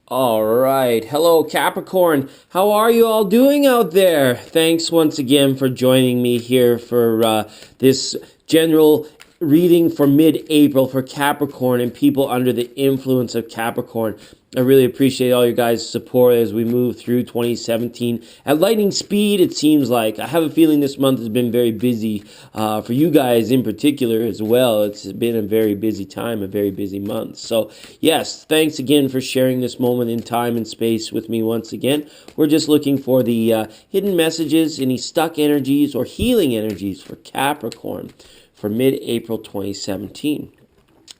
All right. Hello, Capricorn. How are you all doing out there? Thanks once again for joining me here for this general reading for mid-April for Capricorn and people under the influence of Capricorn. I really appreciate all your guys' support as we move through 2017 at lightning speed. It seems like I have a feeling this month has been very busy for you guys in particular as well. It's been a very busy time, a very busy month. So yes, thanks again for sharing this moment in time and space with me once again. We're just looking for the hidden messages, any stuck energies or healing energies for Capricorn for mid-April 2017.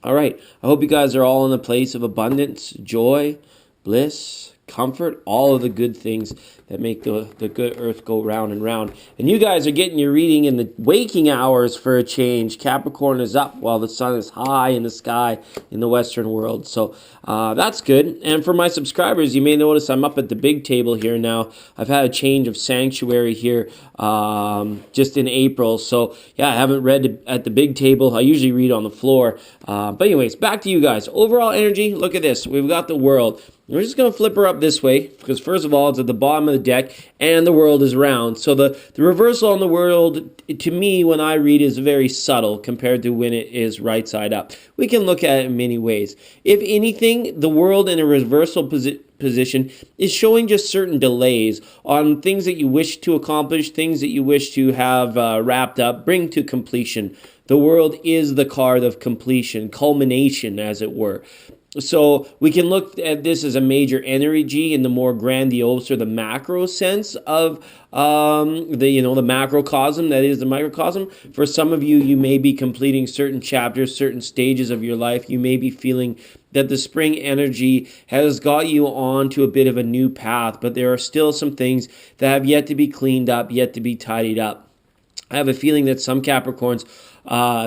All right. I hope you guys are all in a place of abundance, joy, bliss, comfort, all of the good things that make the good earth go round and round. And you guys are getting your reading in the waking hours for a change. Capricorn is up while the sun is high in the sky in the Western world. So that's good. And for my subscribers, you may notice I'm up at the big table here now. I've had a change of sanctuary here just in April. So yeah, I haven't read at the big table. I usually read on the floor. But anyways, back to you guys. Overall energy, look at this. We've got the world. We're just going to flip her up this way because, first of all, it's at the bottom of the deck and the world is round. So the reversal on the world, to me, when I read, is very subtle compared to when it is right side up. We can look at it in many ways. If anything, the world in a reversal position is showing just certain delays on things that you wish to accomplish, things that you wish to have wrapped up, bring to completion. The world is the card of completion, culmination, as it were. So we can look at this as a major energy in the more grandiose or the macro sense of the macrocosm, that is the microcosm. For some of you, you may be completing certain chapters, certain stages of your life. You may be feeling that the spring energy has got you on to a bit of a new path, but there are still some things that have yet to be cleaned up, yet to be tidied up. I have a feeling that some Capricorns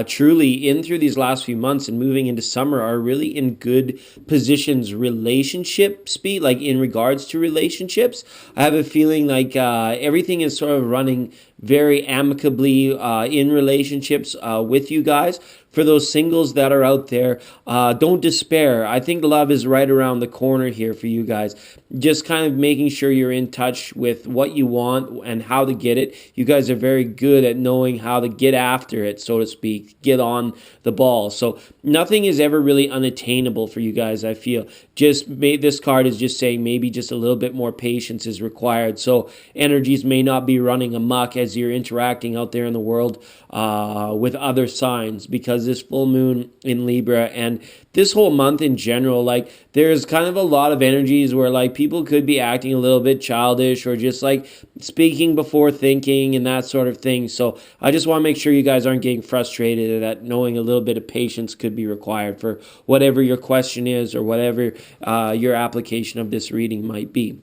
truly in through these last few months and moving into summer are really in good positions like in regards to relationships. I have a feeling like everything is sort of running very amicably in relationships with you guys. For those singles that are out there, don't despair. I think love is right around the corner here for you guys. Just kind of making sure you're in touch with what you want and how to get it. You guys are very good at knowing how to get after it, so to speak, get on the ball. So nothing is ever really unattainable for you guys, I feel. This card is just saying maybe just a little bit more patience is required. So energies may not be running amok as you're interacting out there in the world with other signs, because this full moon in Libra and this whole month in general, like there's kind of a lot of energies where like people could be acting a little bit childish or just like speaking before thinking and that sort of thing. So I just want to make sure you guys aren't getting frustrated, and that knowing a little bit of patience could be required for whatever your question is or whatever your application of this reading might be.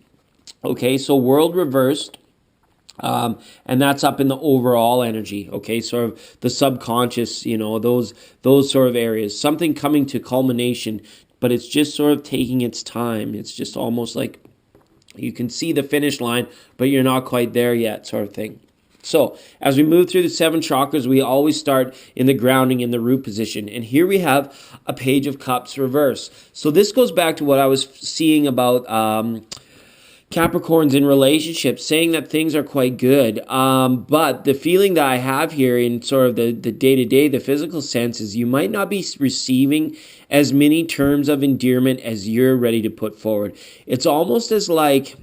Okay, so world reversed. And that's up in the overall energy, okay, sort of the subconscious, those sort of areas, something coming to culmination, but it's just sort of taking its time. It's just almost like you can see the finish line, but you're not quite there yet, sort of thing. So as we move through the 7 chakras, we always start in the grounding, in the root position. And here we have a Page of Cups reverse. So this goes back to what I was seeing about Capricorns in relationships, saying that things are quite good. But the feeling that I have here in sort of the day-to-day, the physical sense, is you might not be receiving as many terms of endearment as you're ready to put forward. It's almost as like,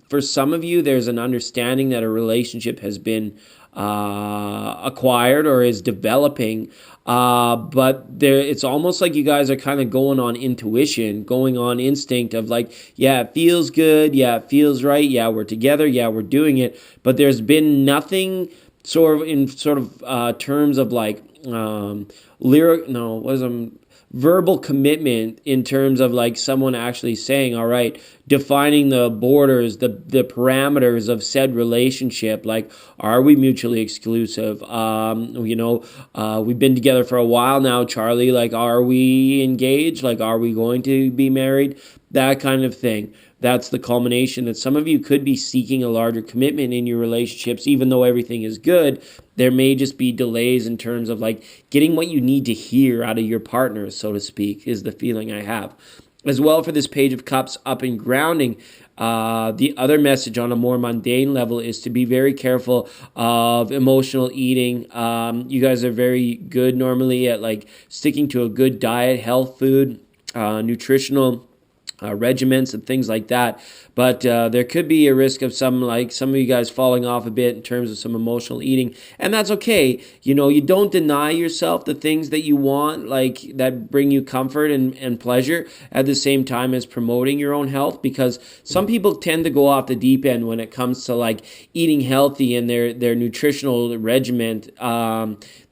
for some of you, there's an understanding that a relationship has been acquired or is developing, but it's almost like you guys are kind of going on intuition, going on instinct of like, yeah, it feels good, yeah, it feels right, yeah, we're together, yeah, we're doing it, but there's been nothing sort of terms of like verbal commitment in terms of like someone actually saying, all right, defining the borders, the parameters of said relationship. Like, are we mutually exclusive? We've been together for a while now, Charlie. Like, are we engaged? Like, are we going to be married? That kind of thing. That's the culmination that some of you could be seeking a larger commitment in your relationships, even though everything is good. There may just be delays in terms of like getting what you need to hear out of your partner, so to speak, is the feeling I have. As well, for this Page of Cups up and grounding, the other message on a more mundane level is to be very careful of emotional eating. You guys are very good normally at like sticking to a good diet, health food, nutritional regiments and things like that, but there could be a risk of some of you guys falling off a bit in terms of some emotional eating, and that's okay. You don't deny yourself the things that you want, like that bring you comfort and pleasure, at the same time as promoting your own health, because some people tend to go off the deep end when it comes to like eating healthy and their nutritional regiment.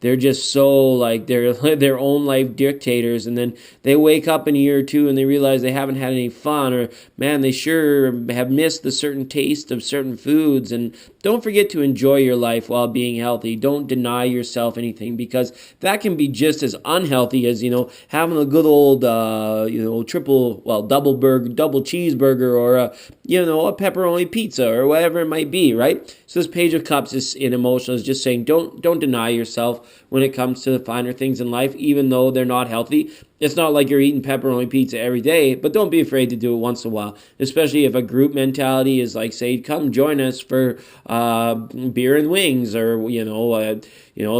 They're just so like they're their own life dictators, and then they wake up in a year or two and they realize they haven't had any fun, or man, they sure have missed the certain taste of certain foods. And don't forget to enjoy your life while being healthy. Don't deny yourself anything, because that can be just as unhealthy as having a good old double cheeseburger, or a pepperoni pizza, or whatever it might be, right? So this Page of Cups is in emotional is just saying don't deny yourself when it comes to the finer things in life, even though they're not healthy. It's not like you're eating pepperoni pizza every day, but don't be afraid to do it once in a while, especially if a group mentality is like, say, come join us for beer and wings, or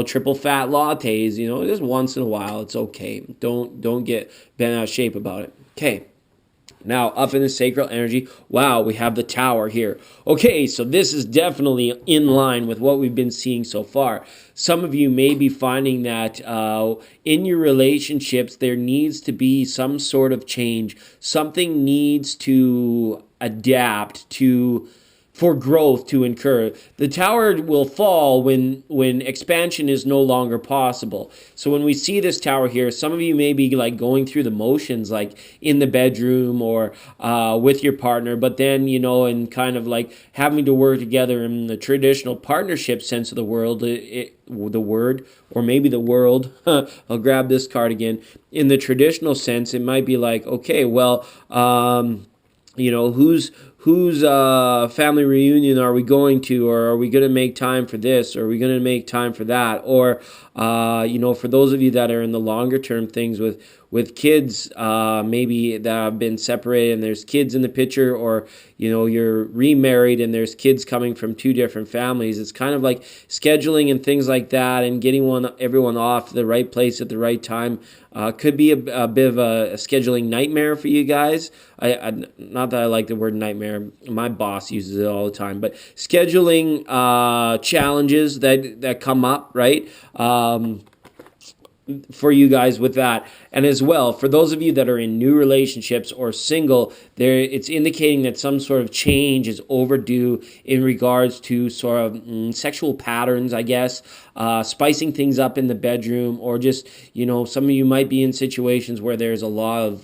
triple fat lattes. Just once in a while, it's okay. Don't get bent out of shape about it. Okay. Now, up in the sacral energy, wow, we have the Tower here. Okay, so this is definitely in line with what we've been seeing so far. Some of you may be finding that in your relationships, there needs to be some sort of change. Something needs to adapt for growth to incur. The Tower will fall when expansion is no longer possible. So when we see this Tower here, some of you may be like going through the motions, like in the bedroom or with your partner, but then, and kind of like having to work together in the traditional partnership sense of the world, the word, or maybe the world. I'll grab this card again. In the traditional sense, it might be like, okay, well, whose family reunion are we going to, or are we going to make time for this, or are we going to make time for that, or for those of you that are in the longer term things with kids, maybe that have been separated and there's kids in the picture, or you're remarried and there's kids coming from two different families. It's kind of like scheduling and things like that, and getting everyone off to the right place at the right time. Could be a bit of a scheduling nightmare for you guys. I not that I like the word nightmare. My boss uses it all the time. But scheduling challenges that come up, right? For you guys with that. And as well, for those of you that are in new relationships or single, it's indicating that some sort of change is overdue in regards to sort of sexual patterns, I guess, spicing things up in the bedroom, or just, some of you might be in situations where there's a lot of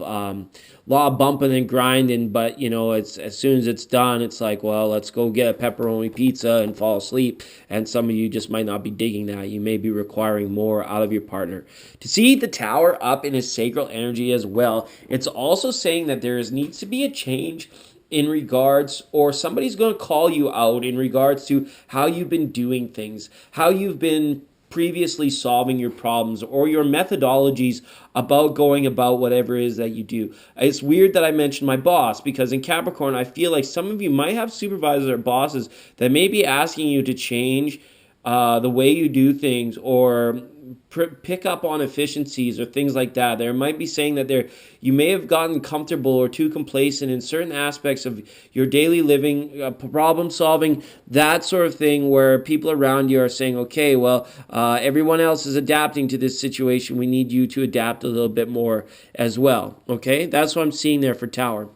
bumping and grinding, but it's as soon as it's done, it's like, well, let's go get a pepperoni pizza and fall asleep. And some of you just might not be digging that. You may be requiring more out of your partner. To see the Tower up in his sacral energy as well, it's also saying that there needs to be a change in regards, or somebody's going to call you out in regards to how you've been doing things, how you've been previously solving your problems, or your methodologies about going about whatever it is that you do. It's weird that I mentioned my boss, because in Capricorn, I feel like some of you might have supervisors or bosses that may be asking you to change the way you do things, or pick up on efficiencies or things like that. There might be saying that you may have gotten comfortable or too complacent in certain aspects of your daily living, problem solving, that sort of thing, where people around you are saying, okay, well, everyone else is adapting to this situation. We need you to adapt a little bit more as well. Okay, that's what I'm seeing there for Tower.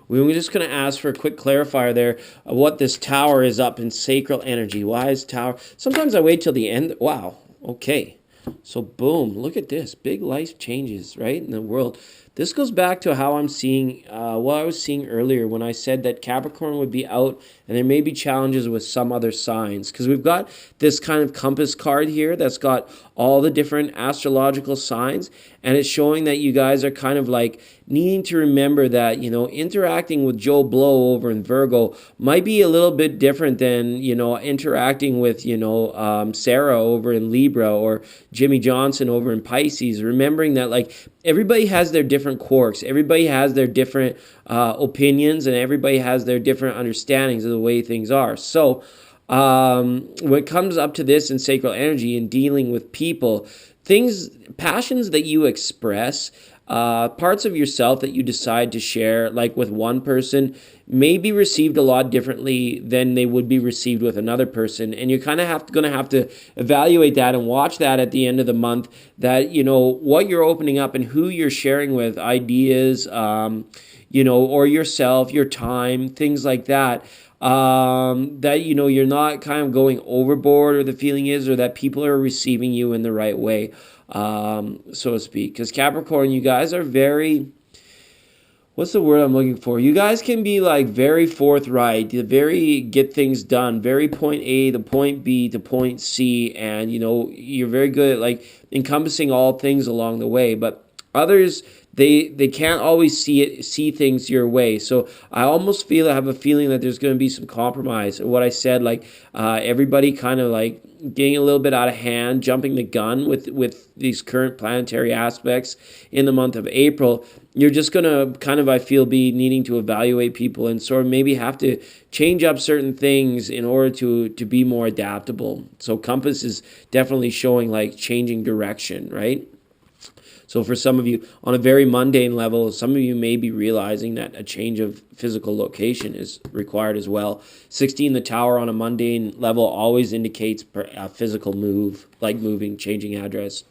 We're just going to ask for a quick clarifier there of what this Tower is up in sacral energy. Why is Tower? Sometimes I wait till the end. Wow. Okay. So boom, look at this. Big life changes, right, in the world. This goes back to how I'm seeing, what I was seeing earlier when I said that Capricorn would be out and there may be challenges with some other signs, because we've got this kind of compass card here that's got all the different astrological signs, and it's showing that you guys are kind of like needing to remember that, interacting with Joe Blow over in Virgo might be a little bit different than, interacting with, Sarah over in Libra, or Jimmy Johnson over in Pisces. Remembering that, like, everybody has their different quirks, everybody has their different opinions, and everybody has their different understandings of the way things are. So when it comes up to this in sacral energy and dealing with people, passions that you express, parts of yourself that you decide to share, like with one person, may be received a lot differently than they would be received with another person. And you're kind of going to have to evaluate that and watch that at the end of the month, that, what you're opening up and who you're sharing with, ideas, or yourself, your time, things like that. That, you're not kind of going overboard, or the feeling is, or that people are receiving you in the right way, so to speak. Because Capricorn, you guys are very, what's the word I'm looking for? You guys can be like very forthright, very get things done, very point A to point B to point C, and you're very good at like encompassing all things along the way. But others, they can't always see things your way. So I almost have a feeling that there's going to be some compromise. What I said, like everybody kind of like getting a little bit out of hand, jumping the gun with these current planetary aspects in the month of April. You're just going to kind of, I feel, be needing to evaluate people and sort of maybe have to change up certain things in order to be more adaptable. So compass is definitely showing like changing direction, right? So for some of you, on a very mundane level, some of you may be realizing that a change of physical location is required as well. 16, the tower, on a mundane level always indicates a physical move, like moving, changing address.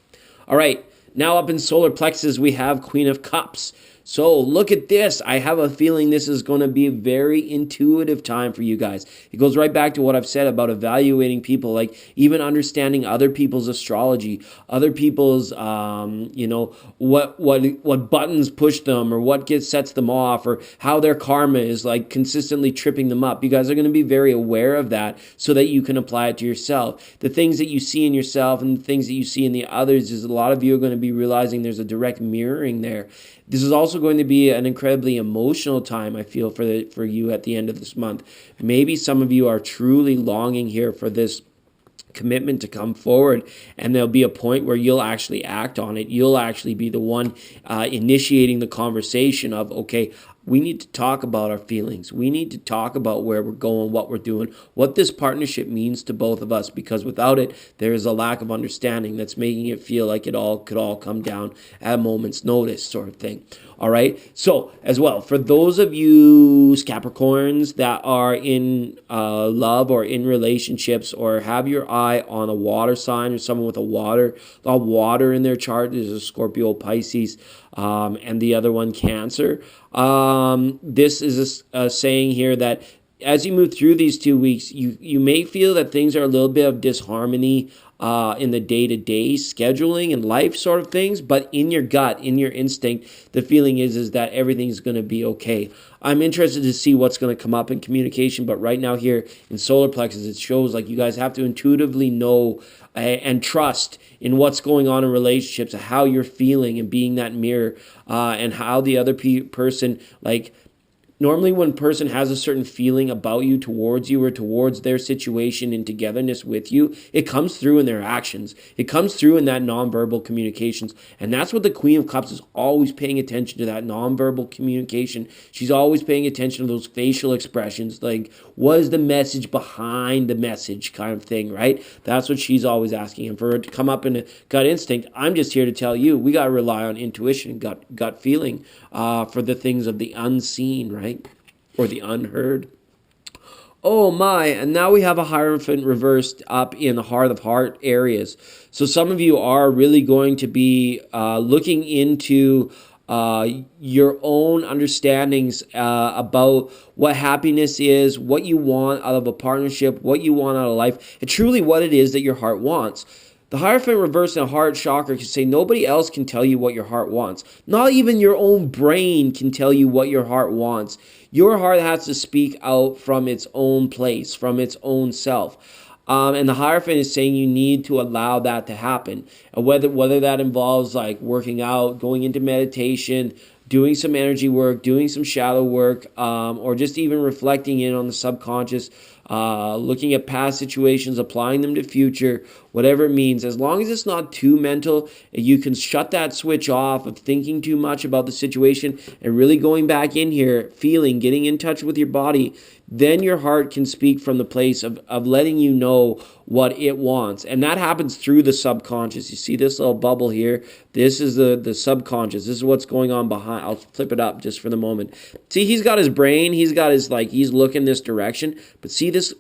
All right, now up in solar plexus, we have Queen of Cups. So look at this. I have a feeling this is going to be a very intuitive time for you guys. It goes right back to what I've said about evaluating people, like even understanding other people's astrology, other people's, what buttons push them, or what sets them off, or how their karma is like consistently tripping them up. You guys are going to be very aware of that so that you can apply it to yourself. The things that you see in yourself and the things that you see in the others, is a lot of you are going to be realizing there's a direct mirroring there. This is also going to be an incredibly emotional time, I feel, for you at the end of this month. Maybe some of you are truly longing here for this commitment to come forward, and there'll be a point where you'll actually act on it. You'll actually be the one initiating the conversation of, okay, we need to talk about our feelings. We need to talk about where we're going, what we're doing, what this partnership means to both of us, because without it, there is a lack of understanding that's making it feel like it all could all come down at a moment's notice, sort of thing. All right. So as well, for those of you Capricorns that are in love or in relationships, or have your eye on a water sign or someone with a water in their chart, there's a Scorpio, Pisces, and the other one Cancer. This is a saying here that as you move through these 2 weeks, you may feel that things are a little bit of disharmony in the day-to-day scheduling and life sort of things, but in your gut, in your instinct, the feeling is that everything's going to be okay. I'm interested to see what's going to come up in communication, but right now here in solar plexus, it shows like you guys have to intuitively know and trust in what's going on in relationships, how you're feeling, and being that mirror, and how the other person, like, normally when a person has a certain feeling about you, towards you, or towards their situation and togetherness with you, it comes through in their actions. It comes through in that nonverbal communications. And that's what the Queen of Cups is always paying attention to, that nonverbal communication. She's always paying attention to those facial expressions, like, what is the message behind the message kind of thing, right? That's what she's always asking. And for her to come up in a gut instinct, I'm just here to tell you, we got to rely on intuition, gut feeling, for the things of the unseen, right? Or the unheard. Oh my, and now we have a Hierophant reversed up in the heart of heart areas. So some of you are really going to be looking into your own understandings about what happiness is, what you want out of a partnership, what you want out of life, and truly what it is that your heart wants. The Hierophant reversed in a heart chakra can say nobody else can tell you what your heart wants. Not even your own brain can tell you what your heart wants. Your heart has to speak out from its own place, from its own self. And the Hierophant is saying you need to allow that to happen. And whether that involves like working out, going into meditation, doing some energy work, doing some shadow work, or just even reflecting in on the subconscious, looking at past situations, applying them to future, whatever it means. As long as it's not too mental, you can shut that switch off of thinking too much about the situation and really going back in here, feeling, getting in touch with your body. Then your heart can speak from the place of letting you know what it wants. And that happens through the subconscious. You see this little bubble here? This is the subconscious. This is what's going on behind. I'll flip it up just for the moment. See, he's got his brain. He's got his, like, he's looking this direction. But see this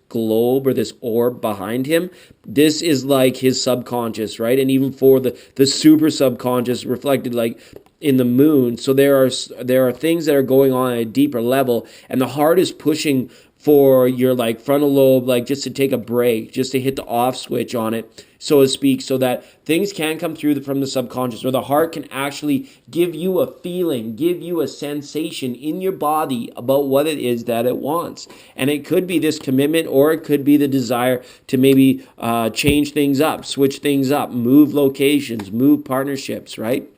globe or this orb behind him? This is like his subconscious, right? And even for the super subconscious reflected like in the moon. So there are things that are going on at a deeper level, and the heart is pushing for your like frontal lobe, like just to take a break, just to hit the off switch on it, so to speak, so that things can come through from the subconscious, or the heart can actually give you a feeling, give you a sensation in your body about what it is that it wants. And it could be this commitment, or it could be the desire to maybe change things up, switch things up, move locations, move partnerships, right?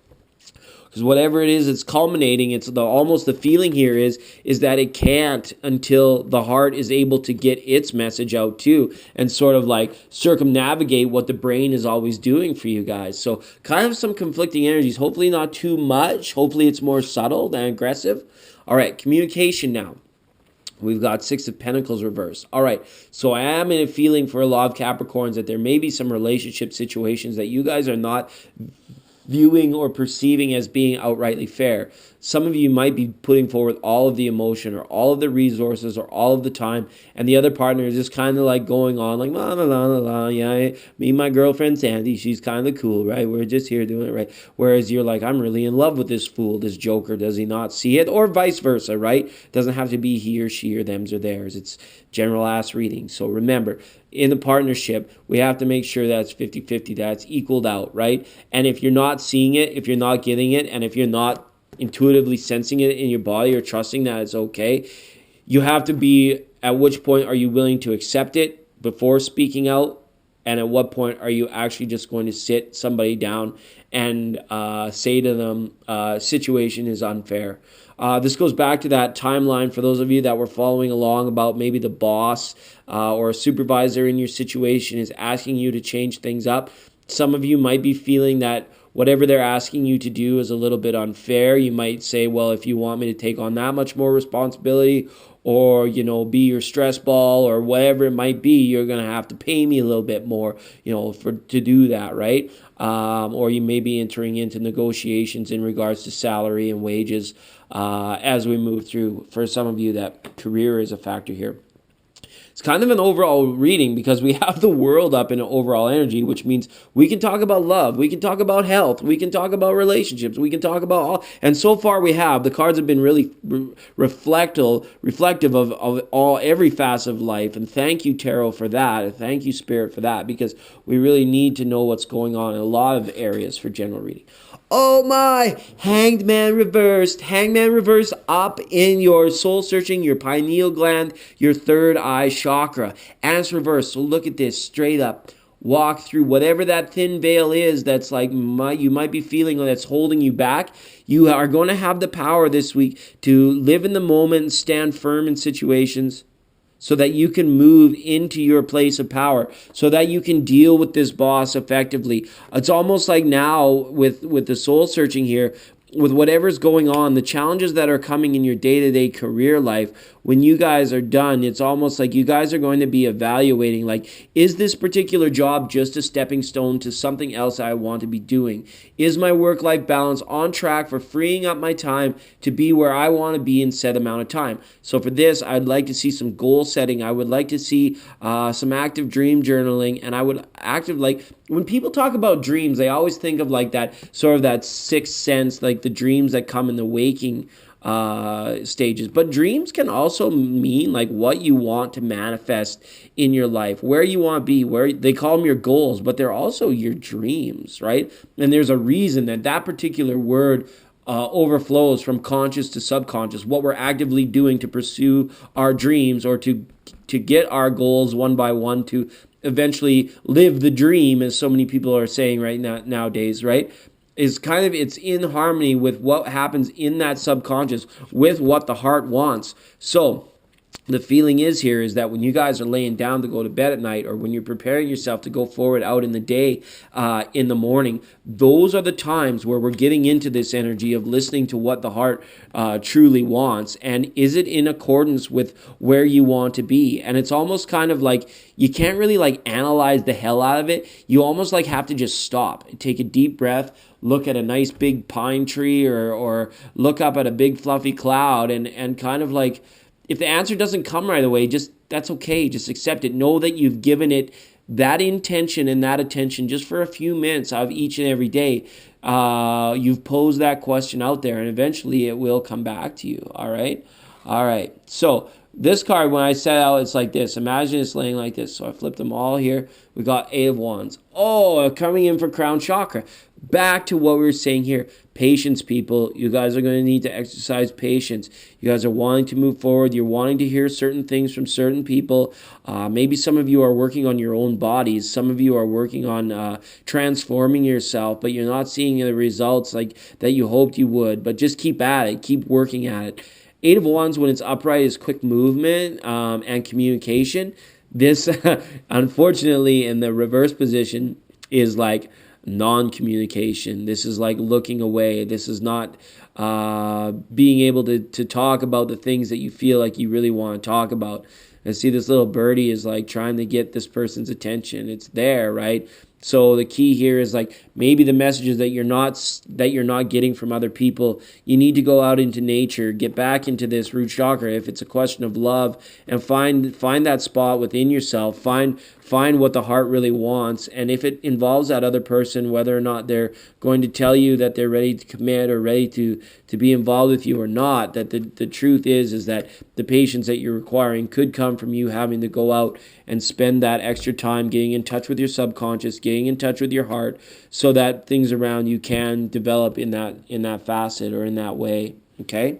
Because whatever it is, it's culminating. It's almost the feeling here is that it can't until the heart is able to get its message out too, and sort of like circumnavigate what the brain is always doing for you guys. So kind of some conflicting energies. Hopefully not too much. Hopefully it's more subtle than aggressive. All right, communication now. We've got Six of Pentacles reversed. All right, so I am in a feeling for a lot of Capricorns that there may be some relationship situations that you guys are not viewing or perceiving as being outrightly fair. Some of you might be putting forward all of the emotion or all of the resources or all of the time, and the other partner is just kind of like going on like, la, la, la, la, la, yeah, me and my girlfriend Sandy, she's kind of cool, right? We're just here doing it, right? Whereas you're like, I'm really in love with this fool, this joker. Does he not see it? Or vice versa, right? Doesn't have to be he or she or thems or theirs. It's general ass reading. So remember, in the partnership, we have to make sure that's 50-50, that's equaled out, right? And if you're not seeing it, if you're not getting it, and if you're not intuitively sensing it in your body or trusting that it's okay, you have to be, at which point are you willing to accept it before speaking out? And at what point are you actually just going to sit somebody down and say to them, situation is unfair? This goes back to that timeline for those of you that were following along about maybe the boss or a supervisor in your situation is asking you to change things up. Some of you might be feeling that whatever they're asking you to do is a little bit unfair. You might say, well, if you want me to take on that much more responsibility, or, you know, be your stress ball or whatever it might be, you're going to have to pay me a little bit more, you know, to do that, right? Or you may be entering into negotiations in regards to salary and wages as we move through. For some of you, that career is a factor here. It's kind of an overall reading because we have the world up in an overall energy, which means we can talk about love, we can talk about health, we can talk about relationships, we can talk about all, and so far we have. The cards have been really reflective of every facet of life, and thank you, Tarot, for that, and thank you, Spirit, for that, because we really need to know what's going on in a lot of areas for general reading. Oh my, Hanged Man reversed. Hanged Man reversed up in your soul searching, your pineal gland, your third eye chakra. And it's reversed. So look at this straight up. Walk through whatever that thin veil is that's like you might be feeling that's holding you back. You are going to have the power this week to live in the moment and stand firm in situations, so that you can move into your place of power, so that you can deal with this boss effectively. It's almost like now with the soul searching here, with whatever's going on, the challenges that are coming in your day-to-day career life, when you guys are done, it's almost like you guys are going to be evaluating, like, is this particular job just a stepping stone to something else I want to be doing? Is my work-life balance on track for freeing up my time to be where I want to be in set amount of time? So for this, I'd like to see some goal setting. I would like to see some active dream journaling, and I would when people talk about dreams, they always think of like that sort of that sixth sense, like the dreams that come in the waking stages. But dreams can also mean like what you want to manifest in your life, where you want to be, where they call them your goals, but they're also your dreams, right? And there's a reason that that particular word overflows from conscious to subconscious, what we're actively doing to pursue our dreams or to get our goals one by one, to eventually live the dream, as so many people are saying right now nowadays, right? Is kind of, it's in harmony with what happens in that subconscious with what the heart wants. So the feeling is here is that when you guys are laying down to go to bed at night, or when you're preparing yourself to go forward out in the day, in the morning, those are the times where we're getting into this energy of listening to what the heart truly wants, and is it in accordance with where you want to be. And it's almost kind of like you can't really like analyze the hell out of it. You almost like have to just stop, take a deep breath, look at a nice big pine tree, or look up at a big fluffy cloud, and kind of like, if the answer doesn't come right away, just, that's okay. Just accept it. Know that you've given it that intention and that attention just for a few minutes of each and every day. You've posed that question out there, and eventually it will come back to you. All right? All right. So this card, when I set out, it's like this. Imagine it's laying like this. So I flipped them all here. We got Eight of Wands. Oh, coming in for crown chakra. Back to what we were saying here. Patience, people. You guys are going to need to exercise patience. You guys are wanting to move forward. You're wanting to hear certain things from certain people. Maybe some of you are working on your own bodies. Some of you are working on transforming yourself, but you're not seeing the results like that you hoped you would. But just keep at it. Keep working at it. Eight of Wands, when it's upright, is quick movement and communication. This, unfortunately, in the reverse position, is like non-communication. This is like looking away. This is not being able to talk about the things that you feel like you really want to talk about. And see, this little birdie is like trying to get this person's attention. It's there, right? So the key here is like maybe the messages that you're not getting from other people. You need to go out into nature, get back into this root chakra if it's a question of love, and find that spot within yourself. Find what the heart really wants, and if it involves that other person, whether or not they're going to tell you that they're ready to commit or ready to be involved with you or not, that the truth is that the patience that you're requiring could come from you having to go out and spend that extra time getting in touch with your subconscious, getting in touch with your heart, so that things around you can develop in that facet or in that way. Okay?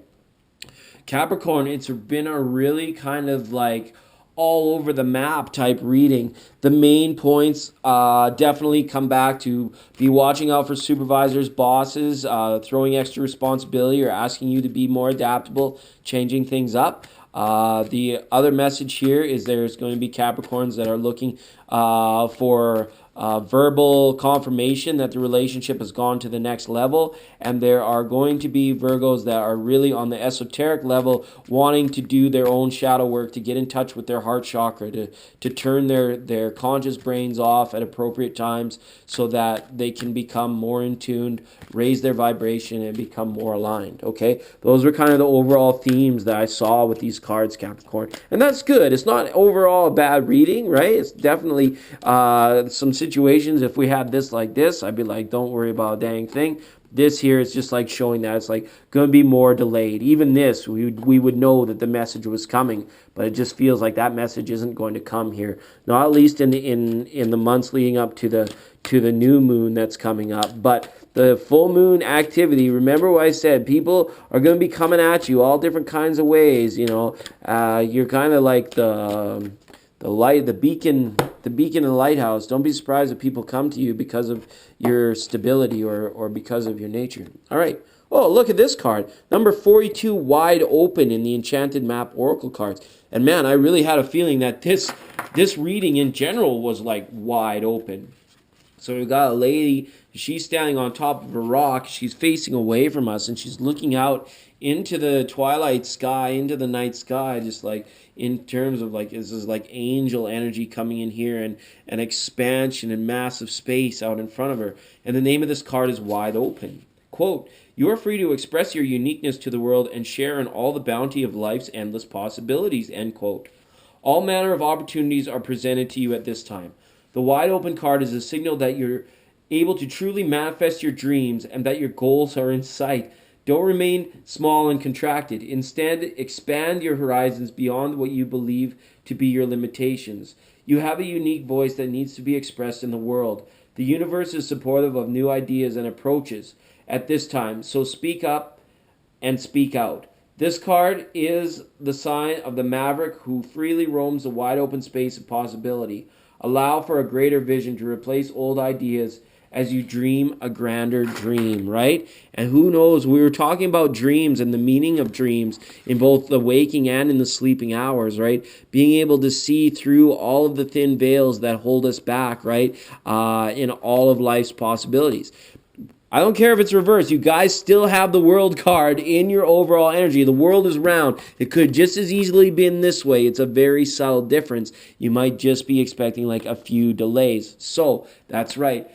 Capricorn, it's been a really kind of like all over the map type reading. The main points definitely come back to be watching out for supervisors, bosses, throwing extra responsibility or asking you to be more adaptable, changing things up. The other message here is there's going to be Capricorns that are looking for verbal confirmation that the relationship has gone to the next level, and there are going to be Virgos that are really on the esoteric level wanting to do their own shadow work, to get in touch with their heart chakra, to turn their conscious brains off at appropriate times so that they can become more in tune, raise their vibration, and become more aligned. Okay, those are kind of the overall themes that I saw with these cards, Capricorn, and that's good. It's not overall a bad reading, right? It's definitely some situations, if we had this like this, I'd be like, don't worry about a dang thing. This here is just like showing that it's like going to be more delayed. Even this, we would know that the message was coming, but it just feels like that message isn't going to come here. Not at least in the months leading up to the new moon that's coming up. But the full moon activity, remember what I said, people are going to be coming at you all different kinds of ways. You know, you're kind of like the light, the beacon in the lighthouse. Don't be surprised if people come to you because of your stability or because of your nature. All right. Oh, look at this card. Number 42, wide open in the Enchanted Map Oracle cards. And man, I really had a feeling that this reading in general was like wide open. So we've got a lady, she's standing on top of a rock. She's facing away from us, and she's looking out into the twilight sky, into the night sky, just like in terms of like, this is like angel energy coming in here, and an expansion and massive space out in front of her. And the name of this card is Wide Open. Quote, you are free to express your uniqueness to the world and share in all the bounty of life's endless possibilities, end quote. All manner of opportunities are presented to you at this time. The wide open card is a signal that you're able to truly manifest your dreams and that your goals are in sight. Don't remain small and contracted. Instead, expand your horizons beyond what you believe to be your limitations. You have a unique voice that needs to be expressed in the world. The universe is supportive of new ideas and approaches at this time, so speak up and speak out. This card is the sign of the maverick who freely roams a wide open space of possibility. Allow for a greater vision to replace old ideas as you dream a grander dream, right? And who knows, we were talking about dreams and the meaning of dreams in both the waking and in the sleeping hours, right? Being able to see through all of the thin veils that hold us back, right? In all of life's possibilities. I don't care if it's reversed. You guys still have the world card in your overall energy. The world is round. It could just as easily been this way. It's a very subtle difference. You might just be expecting like a few delays. So that's right.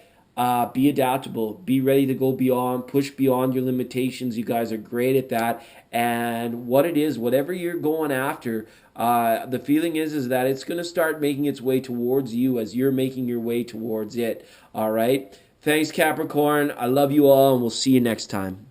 Be adaptable. Be ready to go beyond, push beyond your limitations. You guys are great at that. And what it is, whatever you're going after, the feeling is that it's going to start making its way towards you as you're making your way towards it. All right. Thanks, Capricorn. I love you all, and we'll see you next time.